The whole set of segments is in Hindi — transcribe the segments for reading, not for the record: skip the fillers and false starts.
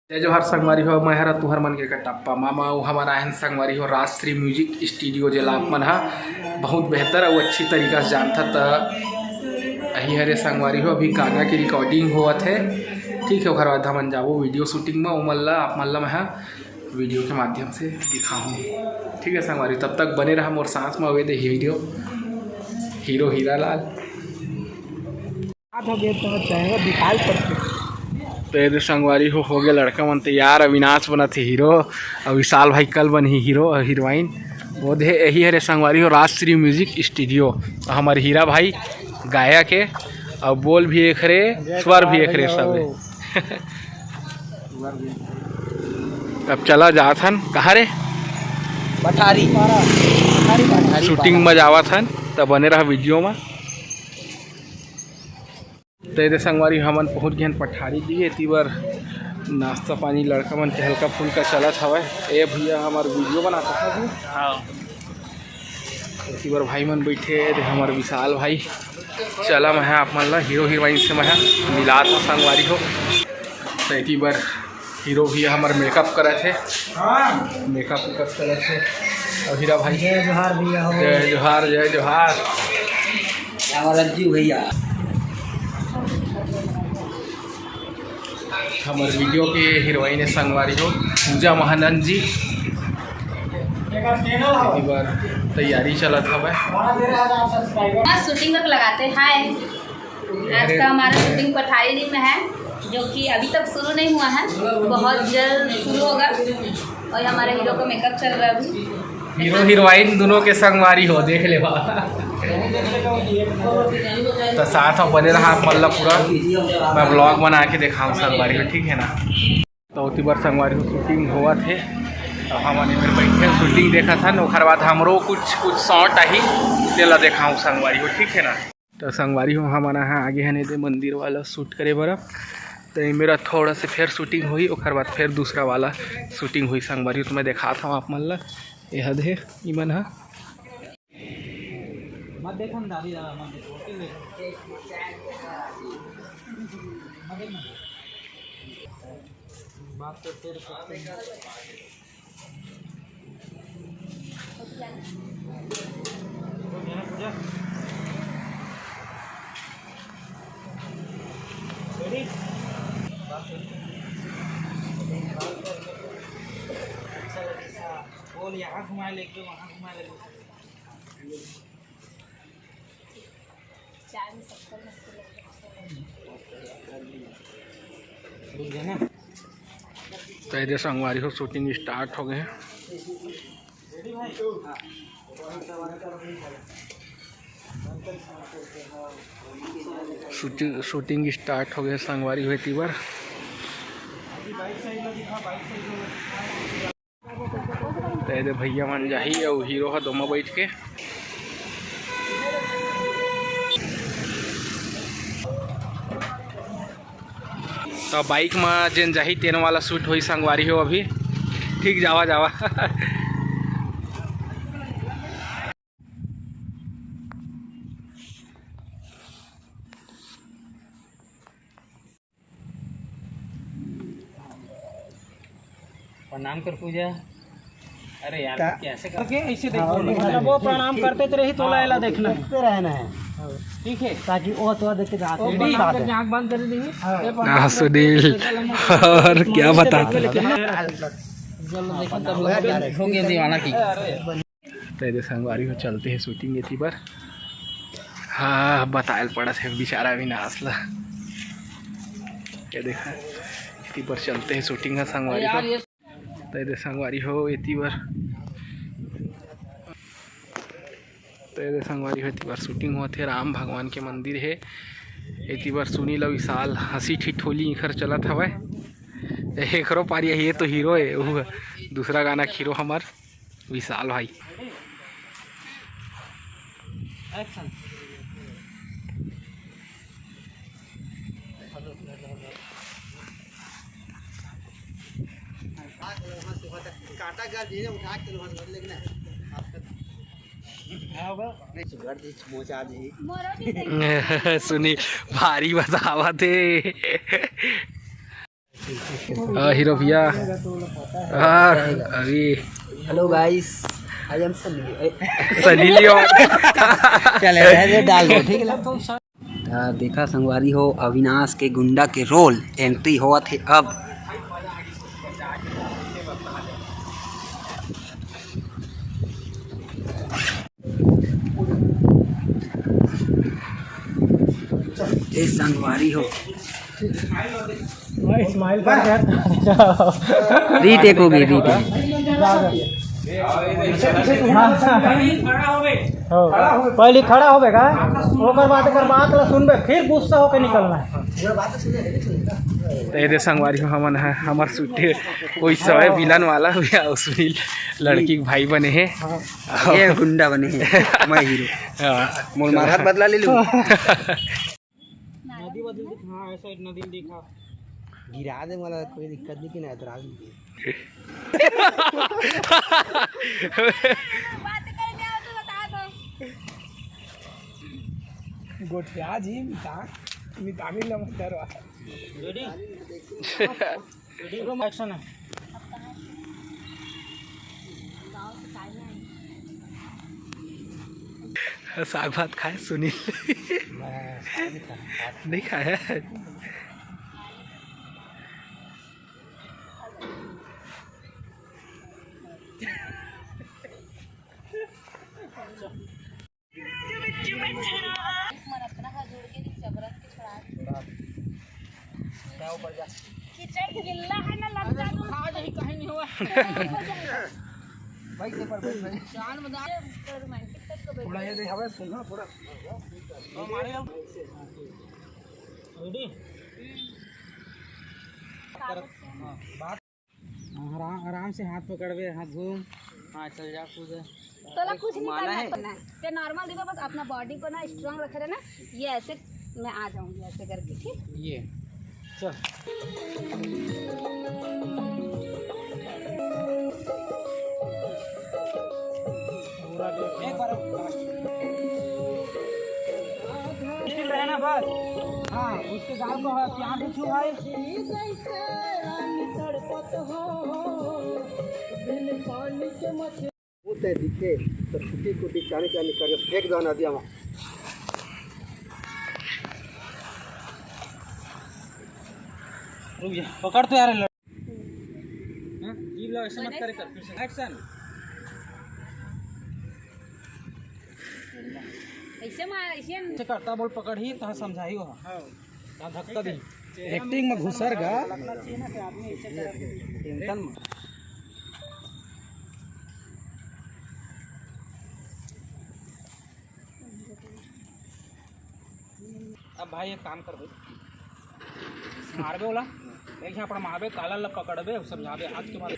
जय जोहार संगवारी हो। मैं हरा तुहर मन के कटप्पा मामा वो हमारा है संगवारी हो राजश्री म्यूजिक स्टूडियो जेला आप मन हा बहुत बेहतर और अच्छी तरीका से जानता तो अही हरे संगवारी हो। अभी गाना की रिकॉर्डिंग होवत है, ठीक है। ओकर बाद हमन जाबो वीडियो शूटिंग में उमल्ला आप मल्ला मैं वीडियो के माध्यम से दिखाऊँ, ठीक है संगवारी। तब तक बने रहा मोर सांस में away they video hero Hira Lal तो ये संगवारी हो गया लड़का मन तैयार। अविनाश बना थे हीरो और विशाल भाई कल बनी हीरो और हीरोइन वो दे यही हरे संगवारी हो राजश्री म्यूजिक स्टूडियो। हमारे हीरा भाई गायक है और बोल भी एक हरे स्वर भी एक हरे सब अब चला जात हन कहाँ रे पठारी शूटिंग में जावत हन तब बने रहा वीडियो में। तो ये संगवारी हमन पहुँच गए पठारी दिए तीवर नाश्ता पानी लड़का मन के हल्का फुल्का चलत हवा। ए भैया हमार वीडियो बनाता है हाँ तीवर भाई मन बैठे हमारे विशाल भाई चला मैं आप मन ला हीरो हीरोइन से मैं मिला था संगवारी हो। तो एक बार हीरो भैया हमारे मेकअप करे थे, मेकअप करे थे और हीरा भाई जय जोहार भैया जय जोहार जय जोहार रज्जू भैया। हमारे वीडियो के हीरोइन संगवारी हो पूजा महानंद जी। एक बार तैयारी चला था भाई शूटिंग तक लगाते हैं। आज का हमारा शूटिंग पठारी में है जो कि अभी तक शुरू नहीं हुआ है, बहुत जल्द शुरू होगा। और हमारे हीरो का मेकअप चल रहा है अभी। हीरो हीरोइन दोनों के संगवारी हो देख ले तो साथ में बने रहा मतलब पूरा मैं ब्लॉग बना के दिखाऊँ संगवारी हो, ठीक है ना। तो उसी बार संगवारी हो शूटिंग हुआ थे तो हमने फिर बैठे शूटिंग देखा था ना। उसके बाद हमरो कुछ शॉट आई तेला दिखाऊँ संगवारी हो, ठीक है ना। तो संगवारी हो हमारा यहाँ आगे है नहीं मंदिर वाला शूट करे बर्फ तो मेरा थोड़ा से फिर शूटिंग हुई। उसके बाद फिर दूसरा वाला शूटिंग हुई संगवारी हो। तो मैं देखा था आप मन ला यह दे इमन हा मत देखो ना दादी दादा मत देखो बात तो तेरे बोल यहाँ घुमा लेके वहाँ घुमा ले तो इधर संगवारी हो शूटिंग स्टार्ट हो गए हैं। शूटिंग स्टार्ट हो गए संगवारी हुई थी बार। तो इधर भैया मन जाही और हीरो है दोनों बैठ के। तो बाइक में जेन जाही तेन वाला शूट हुई संगवारी हो अभी, ठीक जावा जावा प्रणाम कर पूजा। अरे यार कैसे करके ऐसे देखो वो प्रणाम करते तो रही तो लायला देखना रहना है, ठीक है, ताकि वो तो देख के आँख बंद कर देंगे। सुनील और क्या बताते होंगे दीवाना की। तो संगवारी हो चलते हैं शूटिंग ये पर। हाँ बतायल पड़ा थे बेचारा भी ना हंसला क्या देखा इसी पर चलते हैं शूटिंग है संगवारी हो। तो इधर संगवारी हो इतनी बार तो इधर संगवारी हो इतनी बार शूटिंग हुआ थे राम भगवान के मंदिर है। इतनी बार सुनील और विशाल हंसी ठिठोली इखर चला था भाई एक पारी ये तो हीरो है वो दूसरा गाना हीरो हमार विशाल भाई। काटा का धीरे उठा के लेकिन सुनी भारी बतावा थे हीरो भैया अभी hello guys, I am Sunny Leone चले डाल दो, ठीक है। देखा संगवारी हो, अविनाश के गुंडा के रोल एंट्री हुआ थे अब। ये संगवारी हो स्माइल कर रीटेक होगी, रीटेक। पहले खड़ा होबे का, ओकर बात कर बात ला सुनबे, फिर गुस्सा होके निकलना है। तो ये संगवारी हो हमन है हमार सुटे कोई समय विलन वाला सुनील लड़की के भाई बने हैं, ये गुंडा बने हैं, मैं हीरो। मोर मार हाथ बदला ले लूं। नदी बदल दिखा, हाँ ऐसा नदी दिखा, गिरा दे, मला कोई दिक्कत नहीं, कि ना एतराज नहीं। गोठिया जी मितामिल नमस्कार। रेडी रेडी एक्शन है। साग भात खाए सुनील नहीं खाया। आराम से हाथ पकड़वे, हाथ घूम, हाँ चल जा कूद। तो कुछ नहीं करना है, नॉर्मल देखो, बस अपना बॉडी को ना स्ट्रांग रखे रहना। ये ऐसे मैं आ जाऊंगी ऐसे करके, ठीक। ये चल एक बार रहना बस। हाँ उसके गाल को प्यार भी छू भाई। दिखे तो छुट्टी कुटी चाने चाने करके फेंक दो नदिया में। रुक जा, पकड़ तो यार। जीव लो, ऐसे मत करे, कर फिर से एक्शन। ऐसे मार, ऐसे करता बोल पकड़ ही तो समझाई हो। हां धक्का दी, एक्टिंग में घुसर गा टेंशन में। अब भाई एक काम कर भाई, मारबे बोला एक यहाँ पर मारबे, काला लग पकड़बे, समझाबे हाथ के मारे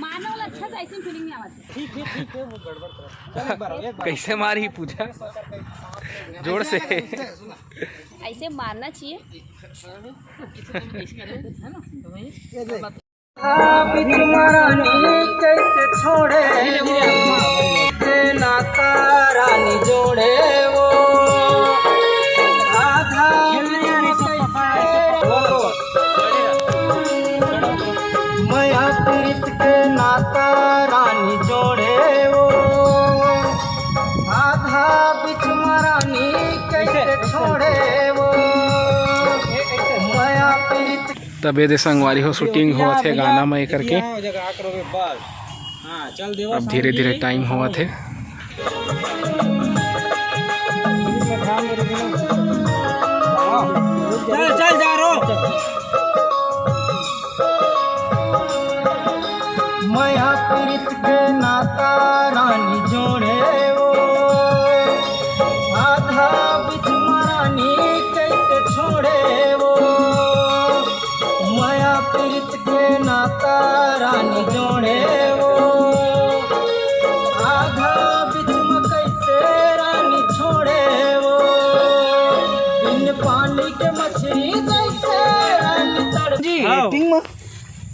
मारने वाला अच्छा से ऐसे फीलिंग नहीं आती। ठीक है वो गड़बड़ कर। चल एक बार कैसे मारी पूछा जोर से। ऐसे मारना चाहिए। कैसे छोड़े नाता रानी जोड़े वो आधा माया प्रीत के नाता रानी जोड़े वो आधा बिच रानी कैसे छोड़े वो माया प्रीत। तबे दे संगवारी हो शूटिंग हुआ थे गाना में करके। अब धीरे धीरे टाइम हुआ थे। चल चल जा रो। माया प्रीत के नाता रानी जोड़े वो आधा बिच रानी कैसे छोड़े वो माया प्रीत के नाता रानी जोड़े वो आधा बिच कैसे रानी छोड़े वो बिन पानी के मछली जैसे रानी तड़ जी एक्टिंग में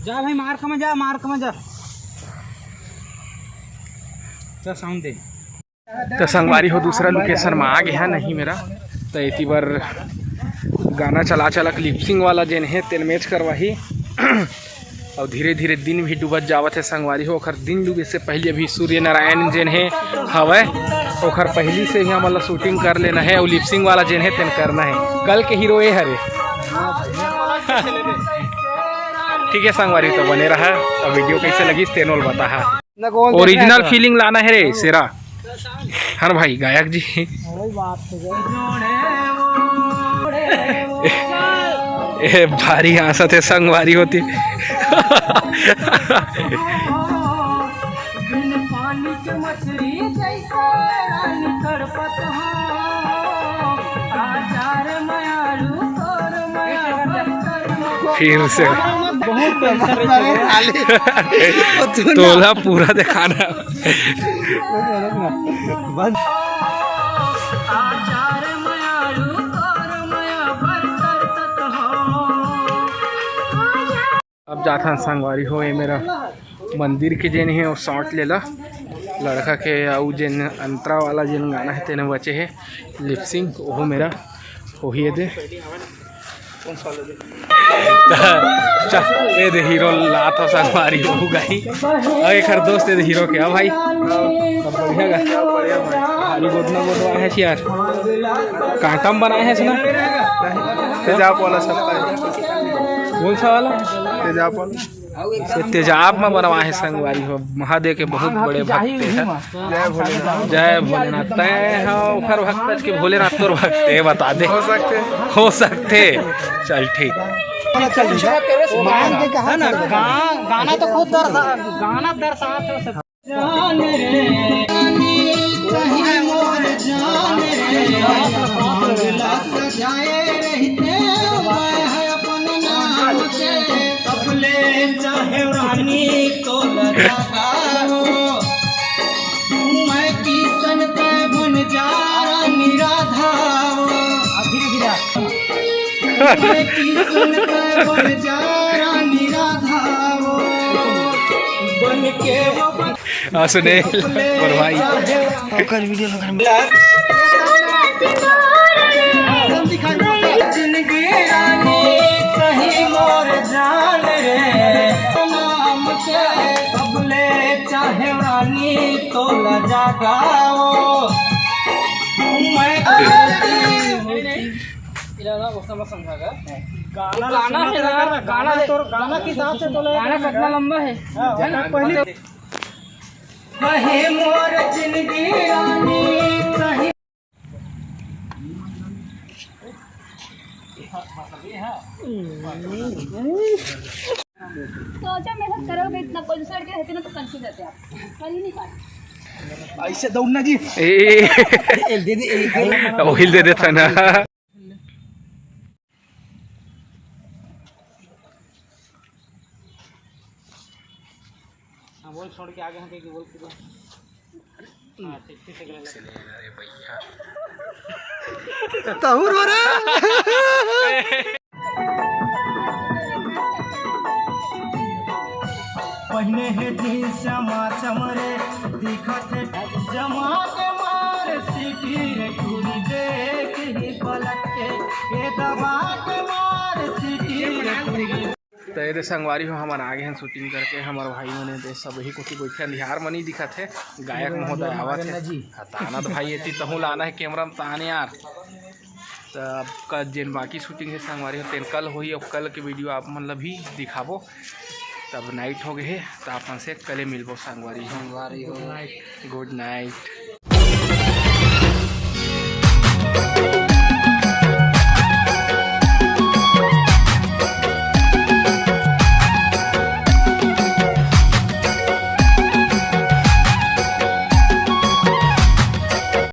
जा भाई, मार्क में जा, मार्क में जा। चल साउंड दे। तो संगवारी हो दूसरा लोकेशन में आ गया नहीं मेरा, तो इतनी बार गाना चला चलक लिपसिंग वाला जेन है तेन मैच करवाही और धीरे धीरे दिन भी डूबत जावत है संगवारी हो। ओखर दिन डूबे से पहले अभी सूर्य नारायण जेन है हवय ओखर पहली से ही हमन शूटिंग कर लेना है और लिपसिंग वाला जेन है तेन करना है। कल के हीरो ये हरे ठीक है संगवारी, तो बने रहा और वीडियो कैसे लगी तेनोल बता है। ओरिजिनल फीलिंग लाना है रे सेरा हर भाई गायक जी। ए भारी हंसत है संगवारी होती फिर से तोला पूरा दिखाना अब जाता संगवारी हो। ये मेरा मंदिर के जेन है वो शॉर्ट ले ला लड़का के आउ जेन अंतरा वाला जेन गाना है तेने बचे है लिपसिंग वो मेरा वही दे ये दे हीरो लाता संगवारी हो गई और एक हर दोस्त दे हीरो के भाई सब बढ़िया गा भारी गोदना गोदवा है यार कांटम बनाए हैं सुना तेजाब वाला सब कौन सा वाला तेजाब वाला तेजाब में बनवा है संगवारी हो। महादेव के बहुत बड़े भक्त हैं। जय भोलेनाथ तय हर भक्त के भोलेनाथ तो भक्त है बता दे हो सकते चल ठीक गाना तो खुद गाना दर्शाते तो लगा हो मैं किसन पे बन जा निराधा हो मैं किसन पे बन जा निराधा हो बन के सुने और भाई जिंदगी रानी कहीं मोर जान रे नाम के सबले चाहे रानी तो लजा गाओ मैं गाना के हिसाब से तो गाना कितना लंबा है पहले कहीं मोर जिंदगी रानी कहीं सोचा मेहनत करोगे इतना कंसर्ट के रहते ना तो कंफ्यूज रहते आप कर ही नहीं पाते ऐसे दौड़ना जी ओहिल दे देता ना बोल छोड़ के आगे हम कहीं बोल पूरा पहने है दिन श्यामा चमरे दिखत है जमा के मार सीटी रे टूरी देख ही पलट के ये दबा के मार सीटी रे टूरी। तो ये संगवारी हो हमारे आगे हैं शूटिंग करके हमारे भाई मैंने दे सब ही कुछ बैठे बिहार में नहीं दिखा थे गायक महोदय आवत है ताना तो भाई ये तहूँ लाना है कैमरा में ताने यार। तो अब का जिन बाकी शूटिंग है संगवारी हो तेन कल हुई अब कल के वीडियो आप मतलब भी दिखाबो तब नाइट हो गए तो आप से कल मिलबो संगवारी हो। Good night.